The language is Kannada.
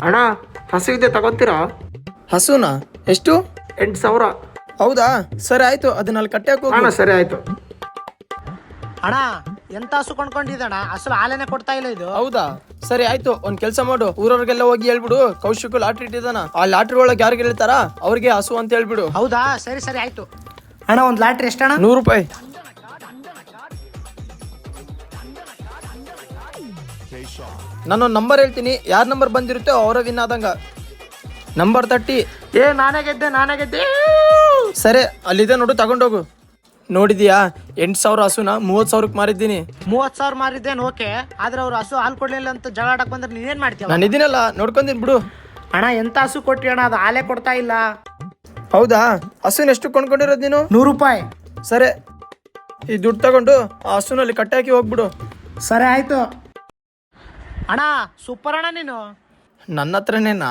ಅಣ್ಣ ಹಸು ಇದೆ ತಗೊಂತೀರಾ? ಹಸುನಾ? ಎಷ್ಟು? 8,000. ಹೌದಾ, ಸರಿ ಆಯ್ತು, ಅದನ್ನ ಅಲ್ಲಿ ಕಟ್ಟೆ ಹಾಕು. ಅಣ್ಣ ಸರಿ ಆಯ್ತು. ಅಣ್ಣ ಎಂತ ಹಸು ಕೊಂಡ್ಕೊಂಡಿದ್ದಣ್ಣ, ಅಸಲು ಹಾಲೇನೆ ಕೊಡ್ತಾ ಇಲ್ಲ ಇದು. ಹೌದಾ, ಸರಿ ಆಯ್ತು, ಒಂದ್ ಕೆಲ್ಸ ಮಾಡು, ಊರವ್ರಿಗೆಲ್ಲ ಹೋಗಿ ಹೇಳ್ಬಿಡು ಕೌಶಿಕ್ ಲಾಟ್ರಿ ಇಟ್ಟಿದಾನ, ಆ ಲಾಟ್ರಿ ಒಳಗೆ ಯಾರು ಗೆಲ್ತಾರ ಅವ್ರಿಗೆ ಹಸು ಅಂತ ಹೇಳ್ಬಿಡು. ಹೌದಾ, ಸರಿ ಸರಿ ಆಯ್ತು. ಅಣ್ಣ ಒಂದ್ ಲಾಟ್ರಿ ಎಷ್ಟಣ್ಣ? 100 ರೂಪಾಯಿ. ನಾನೊಂದು ನಂಬರ್ ಹೇಳ್ತೀನಿ, ಯಾರ ನಂಬರ್ ಬಂದಿರುತ್ತೋ ಅವರ ವಿನ್ ಆದಂಗ. ನಂಬರ್ 30. ನಾನೇ ಗೆದ್ದೆ. ಸರಿ, ಅಲ್ಲಿದೆ ನೋಡು, ತಗೊಂಡೋಗು. ನೋಡಿದ್ಯಾ, 8,000 ಹಸುನ 30,000ಕ್ಕೆ ಮಾರಿದ್ದೀನಿ. 30,000 ಮಾರಿದ್ದೇನು ಓಕೆ, ಆದ್ರೆ ಅವ್ರು ಹಸು ಹಾಲು ಕೊಡ್ಲಿಲ್ಲ ಅಂತ ಜಗಳ ಆಡಕ್ ಬಂದ್ರೆ ನೀನೇನ್ ಮಾಡ್ತೀಯ? ನಾನು ಇದೀನಲ್ಲ, ನೋಡ್ಕೊಂತೀನಿ ಬಿಡು. ಅಣ್ಣ ಎಂತ ಹಸು ಕೊಟ್ಟಿ ಅಣ್ಣ, ಅದು ಹಾಲೇ ಕೊಡ್ತಾ ಇಲ್ಲ. ಹೌದಾ, ಹಸುನ ಎಷ್ಟು ಕೊಂಡ್ಕೊಂಡಿರೋದು ನೀನು? 100 ರೂಪಾಯಿ. ಸರಿ, ಈ ದುಡ್ಡು ತಗೊಂಡು ಆ ಹಸುನಲ್ಲಿ ಕಟ್ಟೆ ಹಾಕಿ ಹೋಗ್ಬಿಡು. ಸರಿ ಆಯ್ತು. ಅಣ್ಣ ಸೂಪರ್ ಅಣ್ಣ ನೀನು. ನನ್ನ ಹತ್ರನೇನಾ?